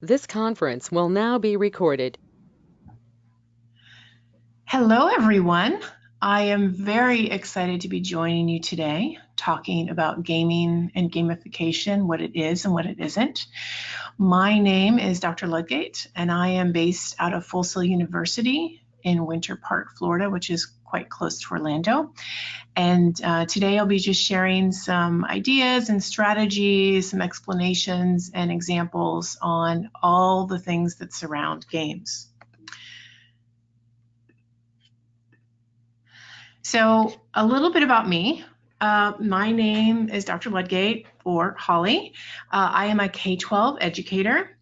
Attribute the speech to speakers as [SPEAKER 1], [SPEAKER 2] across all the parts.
[SPEAKER 1] This conference will now be recorded.
[SPEAKER 2] Hello, everyone. I am very excited to be joining you today, talking about gaming and gamification, what it is and what it isn't. My name is Dr. Ludgate, and I am based out of Full Sail University in Winter Park, Florida, which is quite close to Orlando. And today I'll be just sharing some ideas and strategies, some explanations and examples on all the things that surround games. So a little bit about me. My name is Dr. Ludgate, or Holly. I am a K-12 educator.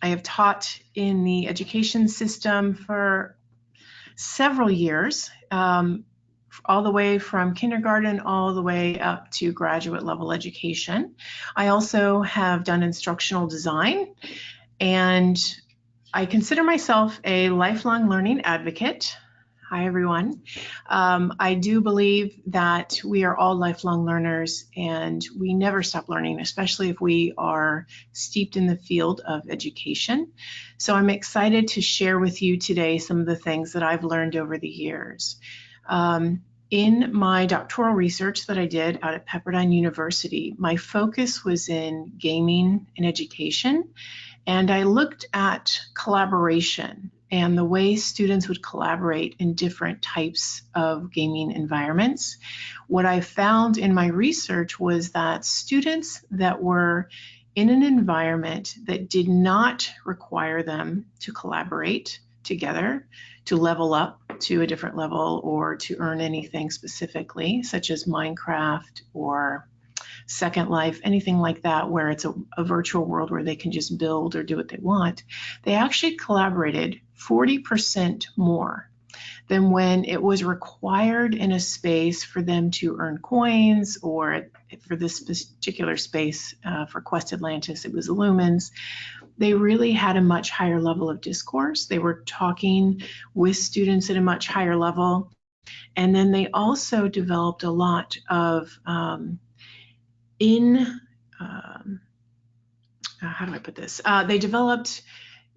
[SPEAKER 2] I have taught in the education system for several years, all the way from kindergarten all the way up to graduate level education. I also have done instructional design, and I consider myself a lifelong learning advocate. Hi, everyone. I do believe that we are all lifelong learners and we never stop learning, especially if we are steeped in the field of education. So I'm excited to share with you today some of the things that I've learned over the years. In my doctoral research that I did out at Pepperdine University, my focus was in gaming and education, and I looked at collaboration and the way students would collaborate in different types of gaming environments. What I found in my research was that students that were in an environment that did not require them to collaborate together, to level up to a different level or to earn anything specifically, such as Minecraft or Second Life, anything like that, where it's a virtual world where they can just build or do what they want, they actually collaborated 40% more than when it was required in a space for them to earn coins, or for this particular space for Quest Atlantis, it was Lumens. They really had a much higher level of discourse. They were talking with students at a much higher level. And then they also developed a lot of how do I put this? They developed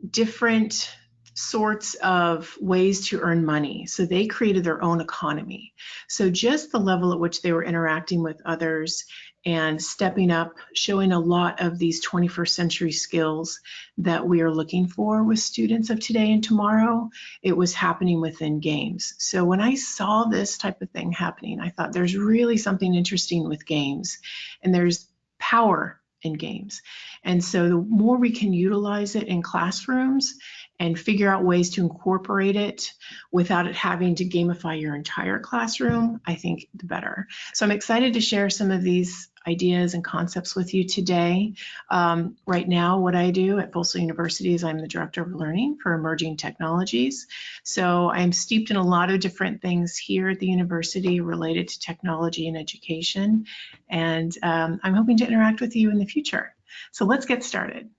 [SPEAKER 2] different sorts of ways to earn money. So they created their own economy. So just the level at which they were interacting with others and stepping up, showing a lot of these 21st century skills that we are looking for with students of today and tomorrow, it was happening within games. So when I saw this type of thing happening, I thought there's really something interesting with games, and there's power in games. And so the more we can utilize it in classrooms and figure out ways to incorporate it without it having to gamify your entire classroom, I think the better. So I'm excited to share some of these ideas and concepts with you today. Right now, what I do at Full Sail University is I'm the Director of Learning for Emerging Technologies. So I'm steeped in a lot of different things here at the university related to technology and education, and I'm hoping to interact with you in the future. So let's get started.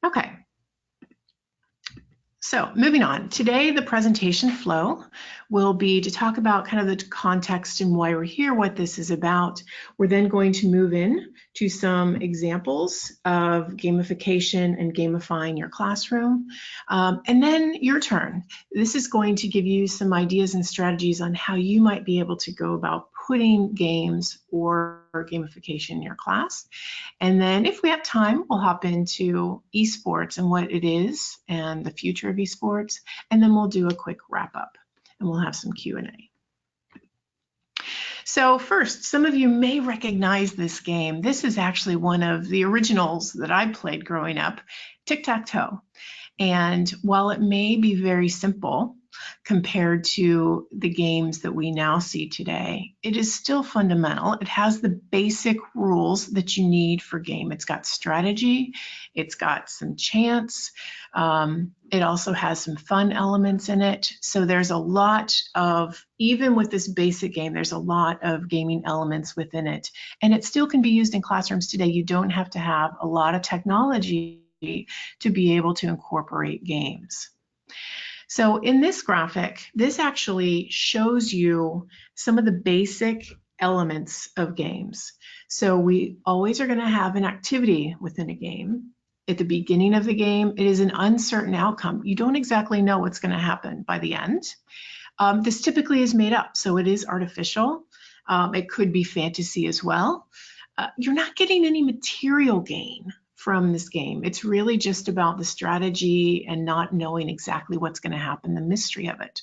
[SPEAKER 2] Okay. So moving on, today the presentation flow will be to talk about kind of the context and why we're here, what this is about. We're then going to move in to some examples of gamification and gamifying your classroom. And then your turn. This is going to give you some ideas and strategies on how you might be able to go about putting games or gamification in your class. And then if we have time, we'll hop into esports and what it is and the future of esports. And then we'll do a quick wrap up and we'll have some Q&A. So first, some of you may recognize this game. This is actually one of the originals that I played growing up, tic-tac-toe. And while it may be very simple compared to the games that we now see today, it is still fundamental. It has the basic rules that you need for game. It's got strategy, it's got some chance, it also has some fun elements in it. So there's a lot of, even with this basic game, there's a lot of gaming elements within it. And it still can be used in classrooms today. You don't have to have a lot of technology to be able to incorporate games. So in this graphic, this actually shows you some of the basic elements of games. So we always are going to have an activity within a game. at the beginning of the game, it is an uncertain outcome. You don't exactly know what's going to happen by the end. This typically is made up, so it is artificial. It could be fantasy as well. You're not getting any material gain from this game. It's really just about the strategy and not knowing exactly what's going to happen, the mystery of it.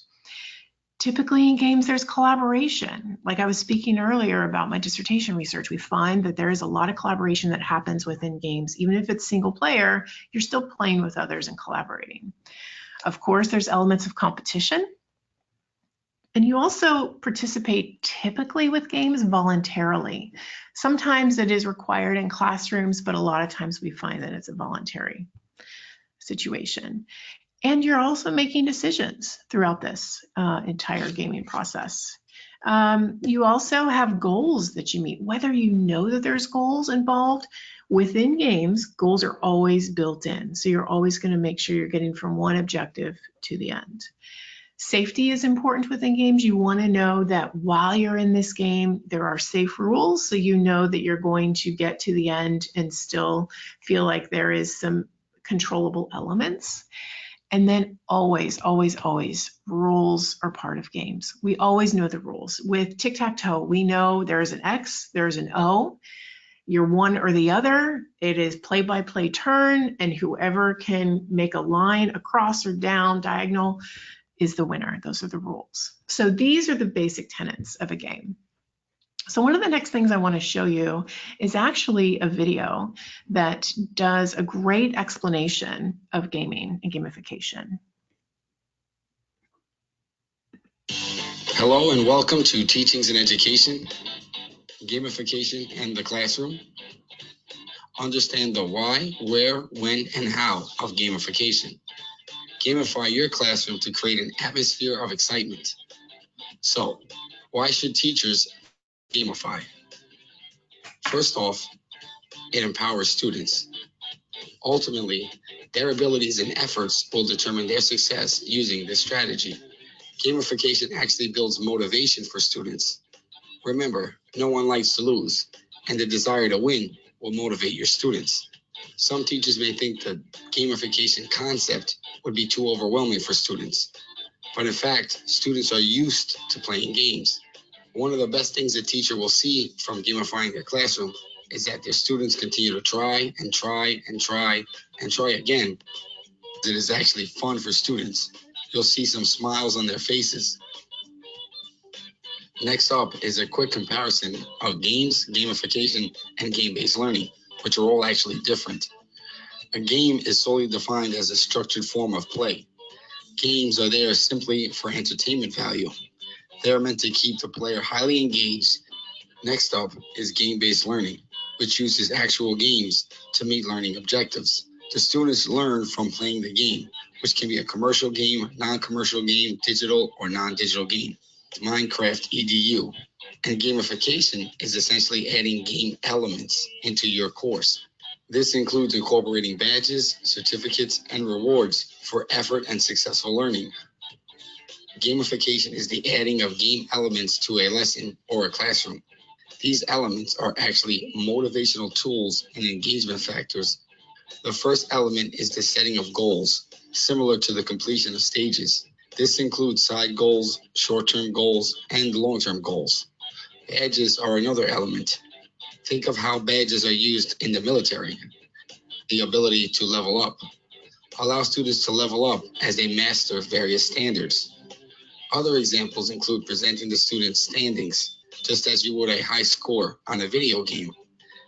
[SPEAKER 2] Typically in games, there's collaboration. Like I was speaking earlier about my dissertation research, we find that there is a lot of collaboration that happens within games. Even if it's single player, you're still playing with others and collaborating. Of course, there's elements of competition. And you also participate typically with games voluntarily. Sometimes it is required in classrooms, but a lot of times we find that it's a voluntary situation. And you're also making decisions throughout this entire gaming process. You also have goals that you meet. Whether you know that there's goals involved, within games, goals are always built in. So you're always going to make sure you're getting from one objective to the end. Safety is important within games. You want to know that while you're in this game, there are safe rules, so you know that you're going to get to the end and still feel like there is some controllable elements. And then always, always, always, rules are part of games. We always know the rules. With tic-tac-toe, we know there's an X, there's an O. You're one or the other. It is play-by-play turn, and whoever can make a line across or down, diagonal, is the winner. Those are the rules. So these are the basic tenets of a game. So one of the next things I want to show you is actually a video that does a great explanation of gaming and gamification.
[SPEAKER 3] Hello and welcome to Teachings in Education, Gamification, and the Classroom. Understand the why, where, when, and how of gamification. Gamify your classroom to create an atmosphere of excitement. So, why should teachers gamify? First off, it empowers students. Ultimately, their abilities and efforts will determine their success using this strategy. Gamification actually builds motivation for students. Remember, no one likes to lose, and the desire to win will motivate your students. Some teachers may think the gamification concept would be too overwhelming for students, but in fact, students are used to playing games. One of the best things a teacher will see from gamifying their classroom is that their students continue to try and try and try and try again. It is actually fun for students. You'll see some smiles on their faces. Next up is a quick comparison of games, gamification, and game-based learning, which are all actually different. A game is solely defined as a structured form of play. Games are there simply for entertainment value. They are meant to keep the player highly engaged. Next up is game-based learning, which uses actual games to meet learning objectives. The students learn from playing the game, which can be a commercial game, non-commercial game, digital or non-digital game. Minecraft EDU. And gamification is essentially adding game elements into your course. This includes incorporating badges, certificates, and rewards for effort and successful learning. Gamification is the adding of game elements to a lesson or a classroom. These elements are actually motivational tools and engagement factors. The first element is the setting of goals, similar to the completion of stages. This includes side goals, short-term goals, and long-term goals. Badges are another element. Think of how badges are used in the military. The ability to level up. Allow students to level up as they master various standards. Other examples include presenting the students standings, just as you would a high score on a video game.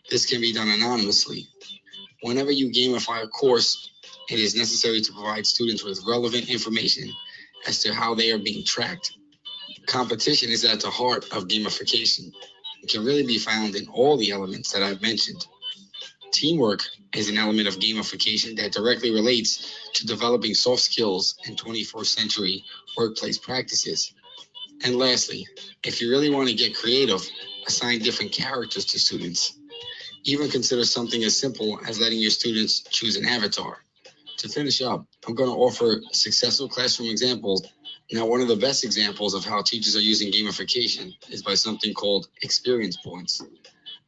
[SPEAKER 3] This can be done anonymously. Whenever you gamify a course, it is necessary to provide students with relevant information as to how they are being tracked. Competition is at the heart of gamification. It can really be found in all the elements that I've mentioned. Teamwork is an element of gamification that directly relates to developing soft skills in 21st century workplace practices. And lastly, if you really want to get creative, assign different characters to students. Even consider something as simple as letting your students choose an avatar. To finish up, I'm going to offer successful classroom examples. Now, one of the best examples of how teachers are using gamification is by something called experience points.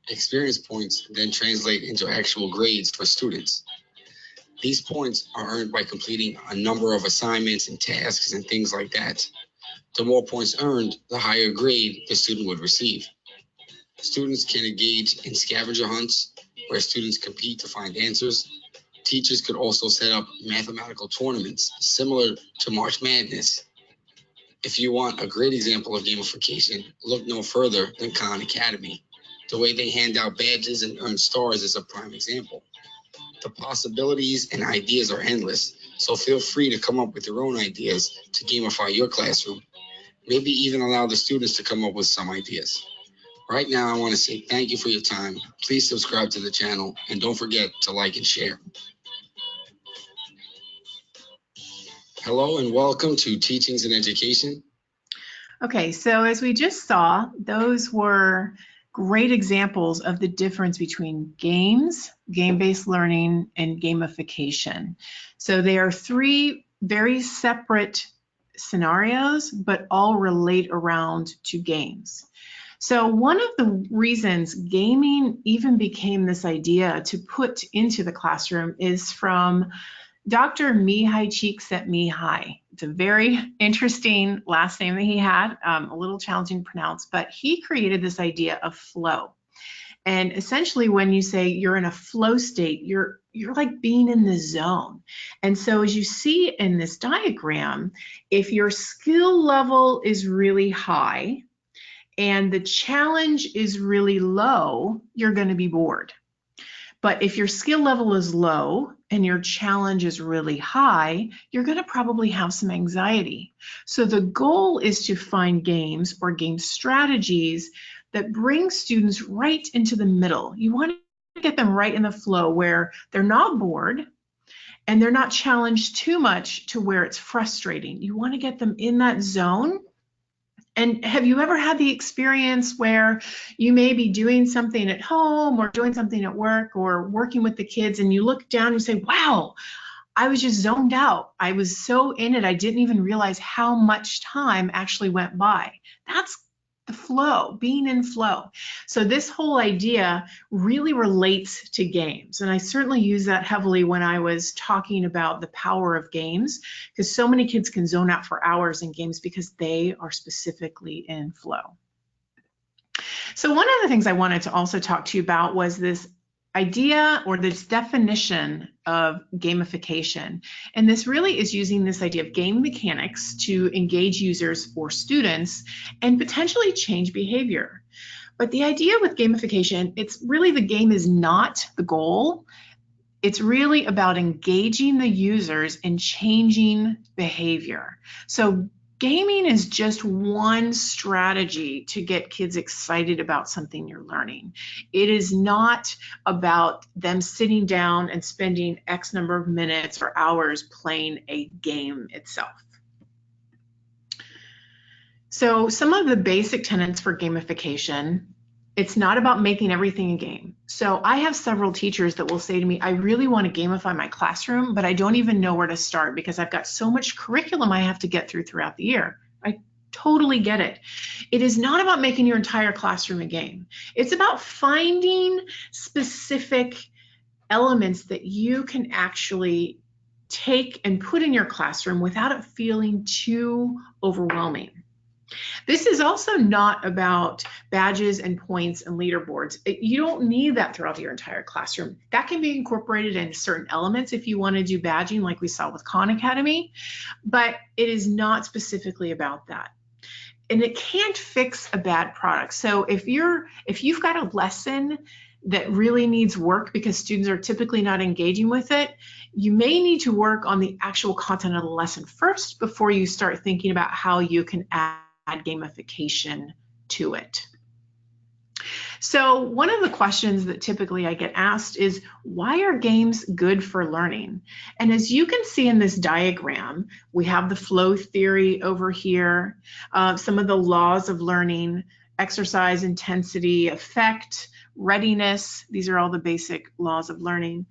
[SPEAKER 3] Experience points then translate into actual grades for students. These points are earned by completing a number of assignments and tasks and things like that. The more points earned, the higher grade the student would receive. Students can engage in scavenger hunts, where students compete to find answers. Teachers could also set up mathematical tournaments similar to March Madness. If you want a great example of gamification, look no further than Khan Academy. The way they hand out badges and earn stars is a prime example. The possibilities and ideas are endless, so feel free to come up with your own ideas to gamify your classroom. Maybe even allow the students to come up with some ideas. Right now, I want to say thank you for your time. Please subscribe to the channel and don't forget to like and share. Hello and welcome to Teachings in Education.
[SPEAKER 2] Okay, so as we just saw, those were great examples of the difference between games, game-based learning, and gamification. So they are three very separate scenarios, but all relate around to games. So one of the reasons gaming even became this idea to put into the classroom is from Dr. Mihai Csikszentmihalyi. It's a very interesting last name that he had, a little challenging to pronounce, but he created this idea of flow. And essentially when you say you're in a flow state, you're like being in the zone. And so as you see in this diagram, if your skill level is really high and the challenge is really low, you're going to be bored. But if your skill level is low and your challenge is really high, you're going to probably have some anxiety. So the goal is to find games or game strategies that bring students right into the middle. You want to get them right in the flow where they're not bored and they're not challenged too much to where it's frustrating. You want to get them in that zone. And have you ever had the experience where you may be doing something at home or doing something at work or working with the kids and you look down and you say, wow, I was just zoned out. I was so in it, I didn't even realize how much time actually went by. That's the flow, being in flow. So this whole idea really relates to games. And I certainly use that heavily when I was talking about the power of games, because so many kids can zone out for hours in games because they are specifically in flow. So one of the things I wanted to also talk to you about was this idea or this definition of gamification. And this really is using this idea of game mechanics to engage users or students and potentially change behavior. But the idea with gamification, it's really the game is not the goal. It's really about engaging the users and changing behavior. So gaming is just one strategy to get kids excited about something you're learning. It is not about them sitting down and spending X number of minutes or hours playing a game itself. So some of the basic tenets for gamification, it's not about making everything a game. So I have several teachers that will say to me, I really want to gamify my classroom, but I don't even know where to start because I've got so much curriculum I have to get through throughout the year. I totally get it. It is not about making your entire classroom a game. It's about finding specific elements that you can actually take and put in your classroom without it feeling too overwhelming. This is also not about badges and points and leaderboards. You don't need that throughout your entire classroom. That can be incorporated in certain elements if you want to do badging like we saw with Khan Academy, but it is not specifically about that. And it can't fix a bad product. So if you've got a lesson that really needs work because students are typically not engaging with it, you may need to work on the actual content of the lesson first before you start thinking about how you can add gamification to it. So one of the questions that typically I get asked is, why are games good for learning? And as you can see in this diagram, we have the flow theory over here, some of the laws of learning, exercise, intensity, effect, readiness. These are all the basic laws of learning.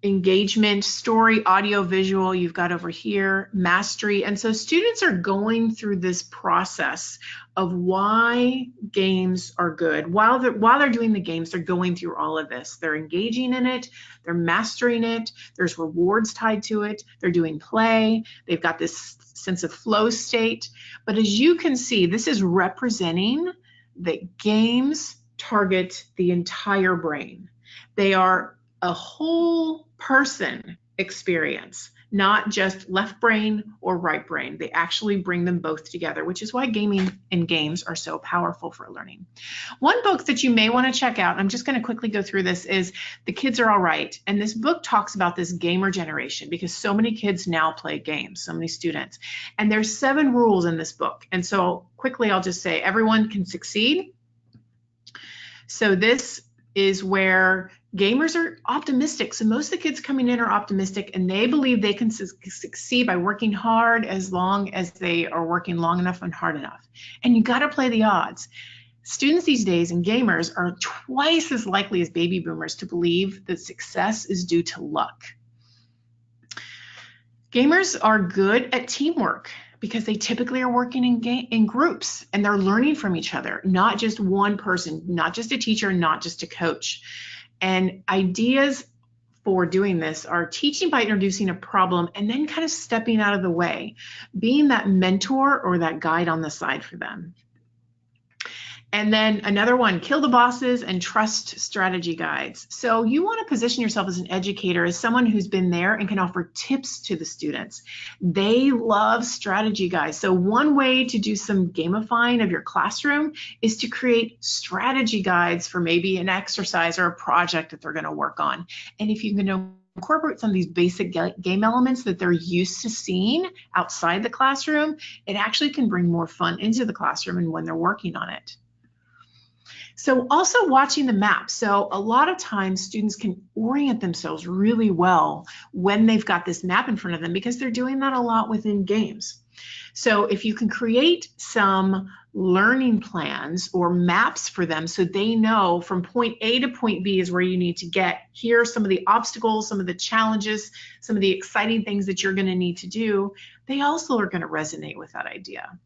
[SPEAKER 2] engagement, story, audio, visual, you've got over here, mastery. And so students are going through this process of why games are good. While they're doing the games, they're going through all of this. They're engaging in it, they're mastering it, there's rewards tied to it, they're doing play, they've got this sense of flow state. But as you can see, this is representing that games target the entire brain. They are a whole person experience, not just left brain or right brain. They actually bring them both together, which is why gaming and games are so powerful for learning. One book that you may want to check out, and I'm just going to quickly go through this, is The Kids Are All Right. And this book talks about this gamer generation because so many kids now play games, so many students. And there's 7 rules in this book. And so quickly, I'll just say everyone can succeed. So this is where gamers are optimistic. So most of the kids coming in are optimistic, and they believe they can succeed by working hard as long as they are working long enough and hard enough. And you got to play the odds. Students these days and gamers are twice as likely as baby boomers to believe that success is due to luck. Gamers are good at teamwork because they typically are working in groups, and they're learning from each other, not just one person, not just a teacher, not just a coach. And ideas for doing this are teaching by introducing a problem and then kind of stepping out of the way, being that mentor or that guide on the side for them. And then another one, kill the bosses and trust strategy guides. So you want to position yourself as an educator, as someone who's been there and can offer tips to the students. They love strategy guides. So one way to do some gamifying of your classroom is to create strategy guides for maybe an exercise or a project that they're going to work on. And if you can incorporate some of these basic game elements that they're used to seeing outside the classroom, it actually can bring more fun into the classroom and when they're working on it. So also watching the map. So a lot of times students can orient themselves really well when they've got this map in front of them because they're doing that a lot within games. So if you can create some learning plans or maps for them so they know from point A to point B is where you need to get. Here are some of the obstacles, some of the challenges, some of the exciting things that you're going to need to do. They also are going to resonate with that idea.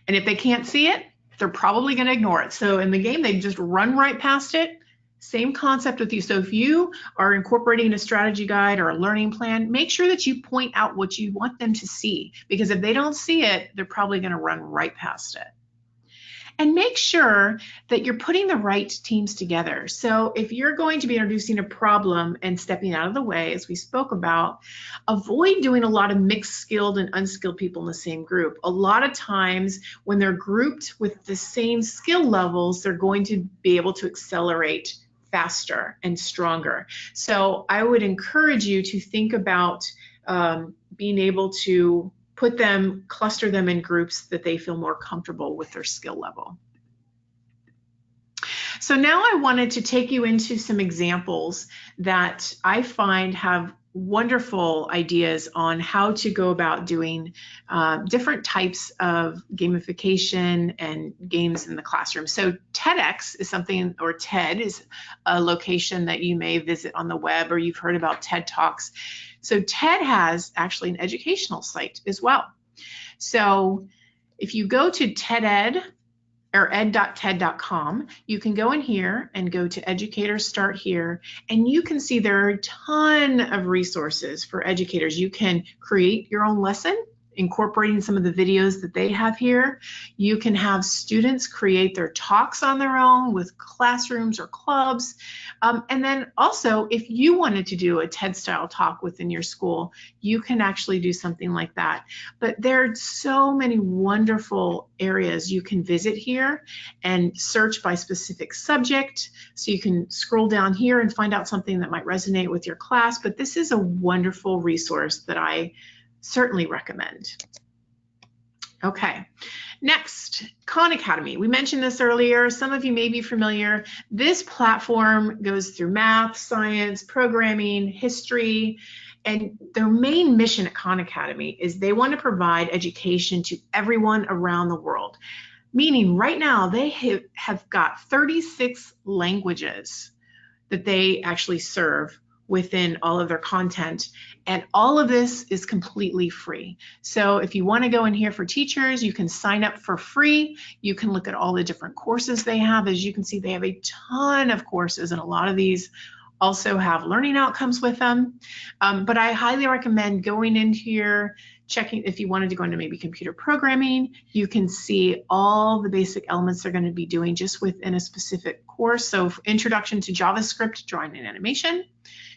[SPEAKER 2] And if they can't see it, they're probably going to ignore it. So in the game, they just run right past it. Same concept with you. So if you are incorporating a strategy guide or a learning plan, make sure that you point out what you want them to see, because if they don't see it, they're probably going to run right past it. And make sure that you're putting the right teams together. So if you're going to be introducing a problem and stepping out of the way, as we spoke about, avoid doing a lot of mixed skilled and unskilled people in the same group. A lot of times when they're grouped with the same skill levels, they're going to be able to accelerate faster and stronger. So I would encourage you to think about being able to cluster them in groups that they feel more comfortable with their skill level. So now I wanted to take you into some examples that I find have wonderful ideas on how to go about doing different types of gamification and games in the classroom. So TEDx is something, or TED is a location that you may visit on the web, or you've heard about TED Talks. So TED has actually an educational site as well. So if you go to TED or ed.ted.com, you can go in here and go to Educators Start Here, and you can see there are a ton of resources for educators. You can create your own lesson, incorporating some of the videos that they have here. You can have students create their talks on their own with classrooms or clubs. And then also, if you wanted to do a TED style talk within your school, you can actually do something like that. But there are so many wonderful areas you can visit here and search by specific subject. So you can scroll down here and find out something that might resonate with your class. But this is a wonderful resource that I certainly recommend. Okay, next, Khan Academy. We mentioned this earlier. Some of you may be familiar. This platform goes through math, science, programming, history, and their main mission at Khan Academy is they want to provide education to everyone around the world. Meaning right now they have got 36 languages that they actually serve within all of their content. And all of this is completely free. So if you want to go in here for teachers, you can sign up for free. You can look at all the different courses they have. As you can see, they have a ton of courses, and a lot of these also have learning outcomes with them. But I highly recommend going in here, checking if you wanted to go into maybe computer programming. You can see all the basic elements they're going to be doing just within a specific course. So introduction to JavaScript, drawing and animation,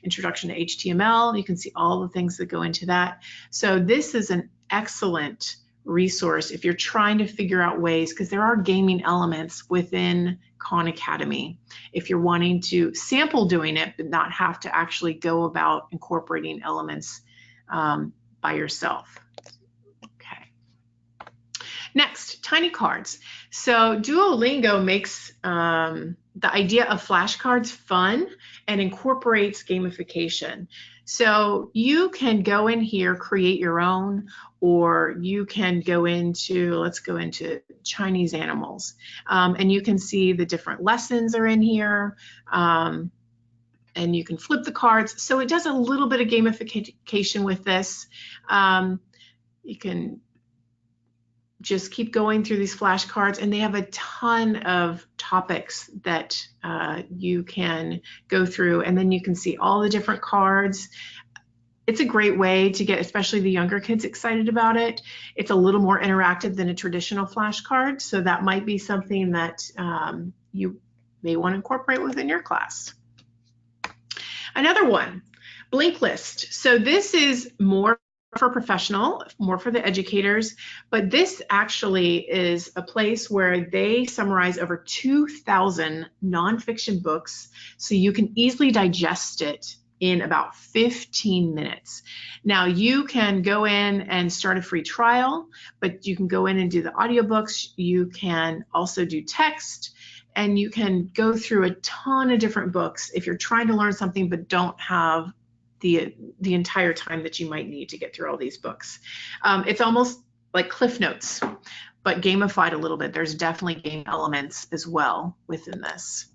[SPEAKER 2] introduction to HTML, you can see all the things that go into that. So this is an excellent resource if you're trying to figure out ways, because there are gaming elements within Khan Academy, if you're wanting to sample doing it but not have to actually go about incorporating elements by yourself. Okay. Next, tiny cards. So Duolingo makes the idea of flashcards fun and incorporates gamification. So you can go in here, create your own, or you can go into, let's go into Chinese animals, and you can see the different lessons are in here, and you can flip the cards. So it does a little bit of gamification with this. You can just keep going through these flashcards, and they have a ton of topics that you can go through, and then you can see all the different cards. It's a great way to get especially the younger kids excited about it. It's a little more interactive than a traditional flashcard, so that might be something that you may want to incorporate within your class. Another one, Blink List. So this is more for professional, more for the educators, but this actually is a place where they summarize over 2,000 nonfiction books, so you can easily digest it in about 15 minutes. Now you can go in and start a free trial, but you can go in and do the audiobooks. You can also do text, and you can go through a ton of different books if you're trying to learn something but don't have the entire time that you might need to get through all these books. It's almost like Cliff Notes, but gamified a little bit. There's definitely game elements as well within this.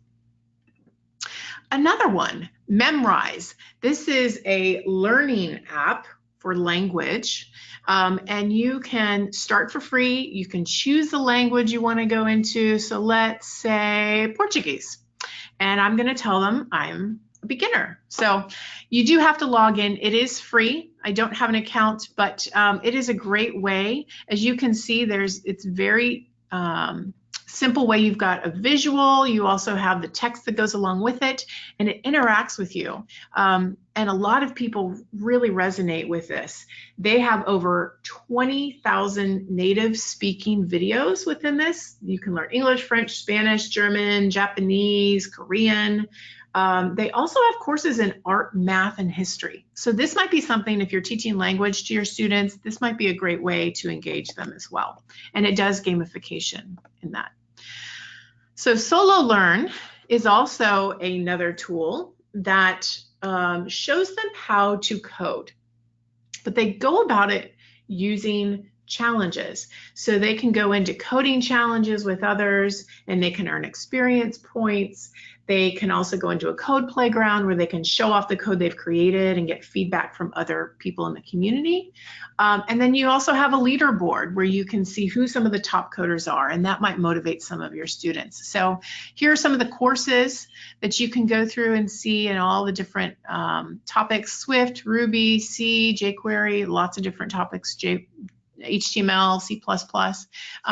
[SPEAKER 2] Another one, Memrise. This is a learning app for language, and you can start for free. You can choose the language you want to go into. So let's say Portuguese, and I'm going to tell them I'm a beginner. So you do have to log in. It is free. I don't have an account, but it is a great way. As you can see, it's very simple way. You've got a visual, you also have the text that goes along with it, and it interacts with you. And a lot of people really resonate with this. They have over 20,000 native speaking videos within this. You can learn English, French, Spanish, German, Japanese, Korean. They also have courses in art, math, and history. So this might be something, if you're teaching language to your students, this might be a great way to engage them as well. And it does gamification in that. So Solo Learn is also another tool that shows them how to code, but they go about it using challenges. So they can go into coding challenges with others, and they can earn experience points. They can also go into a code playground where they can show off the code they've created and get feedback from other people in the community. And then you also have a leaderboard where you can see who some of the top coders are, and that might motivate some of your students. So here are some of the courses that you can go through and see, and all the different topics: Swift, Ruby, C, jQuery, lots of different topics, HTML, C++.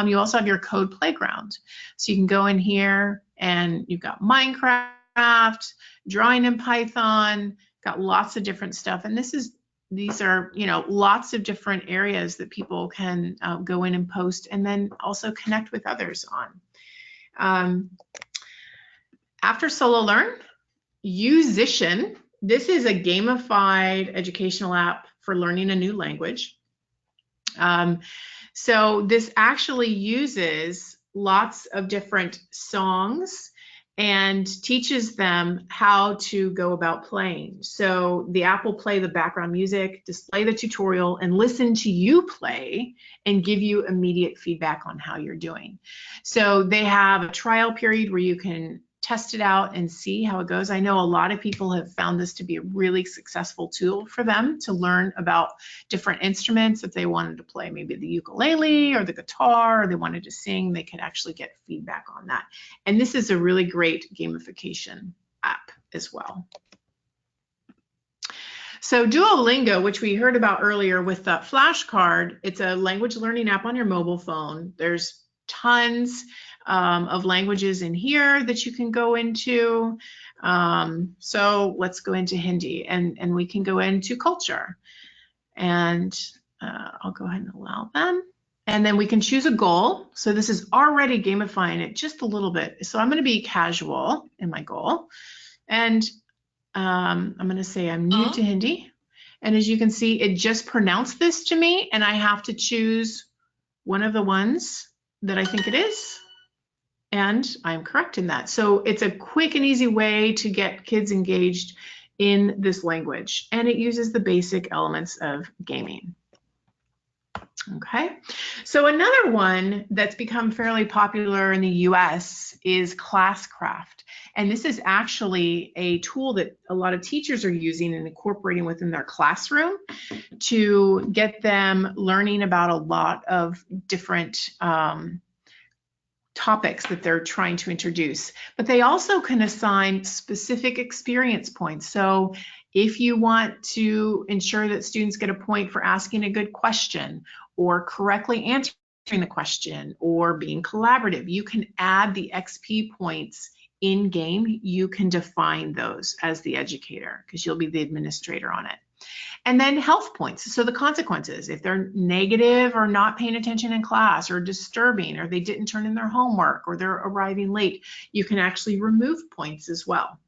[SPEAKER 2] You also have your code playground. So you can go in here and you've got Minecraft, drawing in Python, got lots of different stuff. And these are, lots of different areas that people can go in and post, and then also connect with others on. After Solo Learn, Musician. This is a gamified educational app for learning a new language. So this actually uses lots of different songs and teaches them how to go about playing. So the app will play the background music, display the tutorial, and listen to you play and give you immediate feedback on how you're doing. So they have a trial period where you can test it out and see how it goes. I know a lot of people have found this to be a really successful tool for them to learn about different instruments. If they wanted to play maybe the ukulele or the guitar, or they wanted to sing, they could actually get feedback on that. And this is a really great gamification app as well. So Duolingo, which we heard about earlier with that flashcard, it's a language learning app on your mobile phone. There's tons of languages in here that you can go into. So let's go into Hindi, and we can go into culture. And I'll go ahead and allow them. And then we can choose a goal. So this is already gamifying it just a little bit. So I'm going to be casual in my goal. And I'm going to say I'm new to Hindi. And as you can see, it just pronounced this to me, and I have to choose one of the ones that I think it is. And I'm correct in that. So it's a quick and easy way to get kids engaged in this language. And it uses the basic elements of gaming. Okay, so another one that's become fairly popular in the US is Classcraft. And this is actually a tool that a lot of teachers are using and incorporating within their classroom to get them learning about a lot of different topics that they're trying to introduce. But they also can assign specific experience points. So if you want to ensure that students get a point for asking a good question or correctly answering the question or being collaborative, you can add the XP points in game. You can define those as the educator because you'll be the administrator on it. And then health points, so the consequences. If they're negative or not paying attention in class or disturbing or they didn't turn in their homework or they're arriving late, you can actually remove points as well.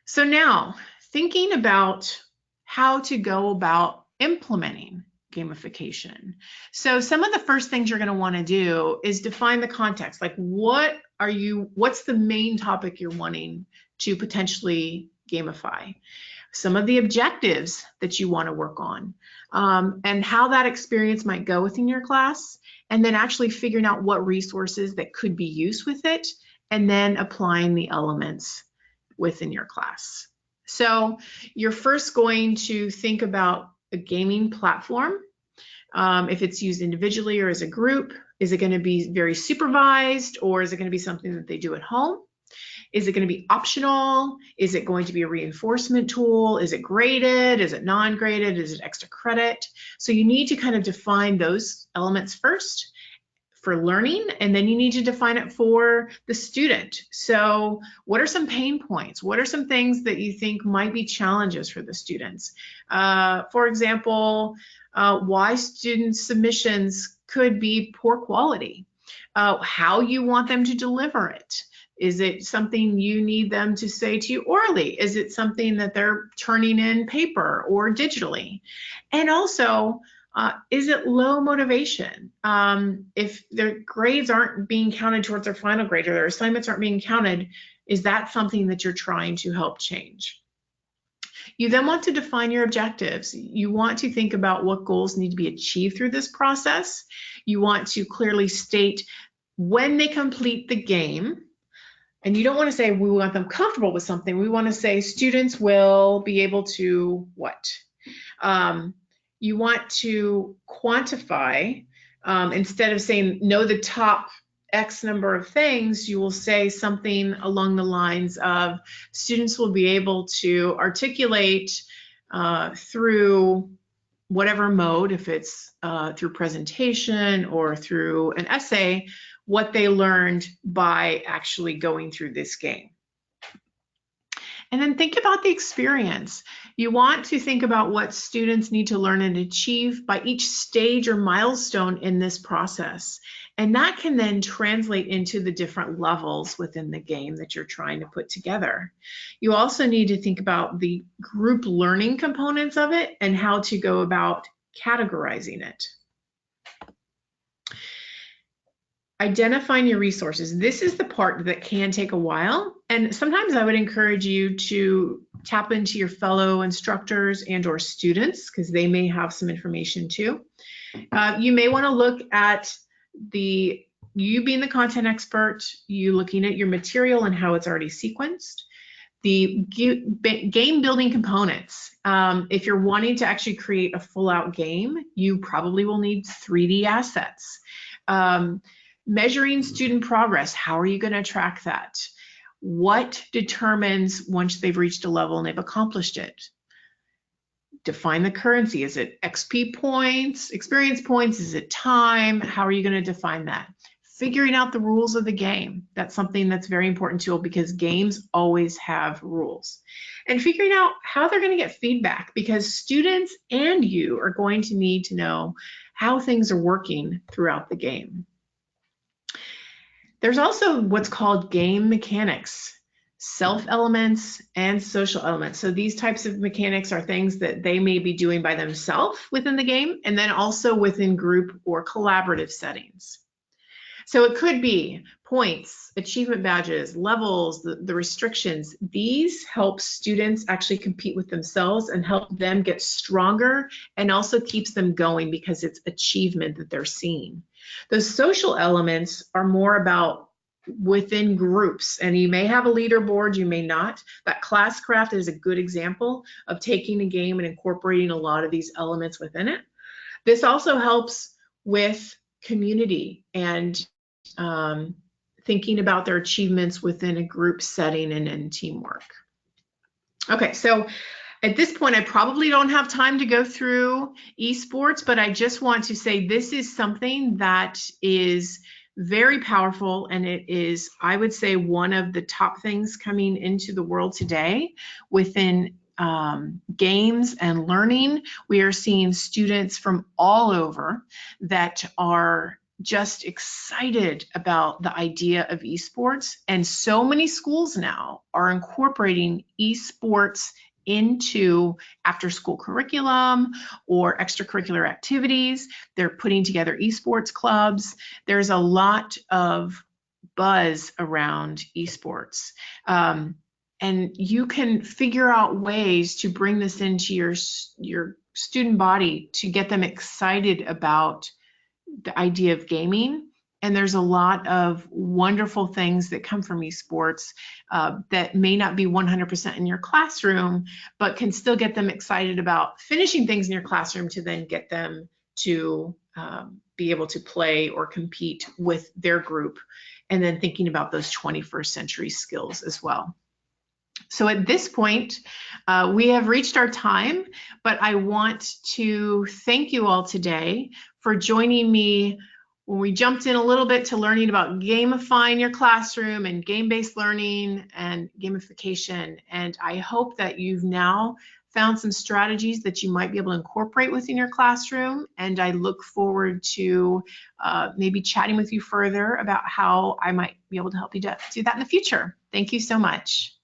[SPEAKER 2] So now, thinking about how to go about implementing gamification. So some of the first things you're going to want to do is define the context. Like what's the main topic you're wanting to potentially gamify? Some of the objectives that you want to work on, and how that experience might go within your class, and then actually figuring out what resources that could be used with it, and then applying the elements within your class. So you're first going to think about a gaming platform. If it's used individually or as a group, is it going to be very supervised, or is it going to be something that they do at home? Is it going to be optional? Is it going to be a reinforcement tool? Is it graded? Is it non-graded? Is it extra credit? So you need to kind of define those elements first for learning, and then you need to define it for the student. So what are some pain points? What are some things that you think might be challenges for the students? For example, why student submissions could be poor quality, how you want them to deliver it. Is it something you need them to say to you orally? Is it something that they're turning in paper or digitally? And also, is it low motivation? If their grades aren't being counted towards their final grade or their assignments aren't being counted, is that something that you're trying to help change? You then want to define your objectives. You want to think about what goals need to be achieved through this process. You want to clearly state when they complete the game. And you don't want to say we want them comfortable with something. We want to say students will be able to what? You want to quantify. Instead of saying know the top X number of things, you will say something along the lines of students will be able to articulate through whatever mode, if it's through presentation or through an essay, what they learned by actually going through this game. And then think about the experience. You want to think about what students need to learn and achieve by each stage or milestone in this process. And that can then translate into the different levels within the game that you're trying to put together. You also need to think about the group learning components of it and how to go about categorizing it. Identifying your resources. This is the part that can take a while. And sometimes I would encourage you to tap into your fellow instructors and or students because they may have some information too. You may want to look at the you being the content expert, you looking at your material and how it's already sequenced, the game building components. If you're wanting to actually create a full out game, you probably will need 3D assets. Measuring student progress, how are you going to track that? What determines once they've reached a level and they've accomplished it? Define the currency. Is it XP points, experience points? Is it time? How are you going to define that? Figuring out the rules of the game. That's something that's very important too, because games always have rules. And figuring out how they're going to get feedback, because students and you are going to need to know how things are working throughout the game. There's also what's called game mechanics, self elements and social elements. So these types of mechanics are things that they may be doing by themselves within the game, and then also within group or collaborative settings. So it could be points, achievement badges, levels, the restrictions. These help students actually compete with themselves and help them get stronger, and also keeps them going because it's achievement that they're seeing. The social elements are more about within groups, and you may have a leaderboard, you may not. That Classcraft is a good example of taking a game and incorporating a lot of these elements within it. This also helps with community and thinking about their achievements within a group setting and teamwork. Okay, so at this point, I probably don't have time to go through esports, but I just want to say this is something that is very powerful, and it is, I would say, one of the top things coming into the world today within games and learning. We are seeing students from all over that are just excited about the idea of esports, and so many schools now are incorporating esports into after-school curriculum or extracurricular activities. They're putting together esports clubs. There's a lot of buzz around esports. And you can figure out ways to bring this into your student body to get them excited about the idea of gaming. And there's a lot of wonderful things that come from esports that may not be 100% in your classroom, but can still get them excited about finishing things in your classroom to then get them to be able to play or compete with their group, and then thinking about those 21st century skills as well. So at this point, we have reached our time, but I want to thank you all today for joining me when we jumped in a little bit to learning about gamifying your classroom and game-based learning and gamification. And I hope that you've now found some strategies that you might be able to incorporate within your classroom. And I look forward to maybe chatting with you further about how I might be able to help you do that in the future. Thank you so much.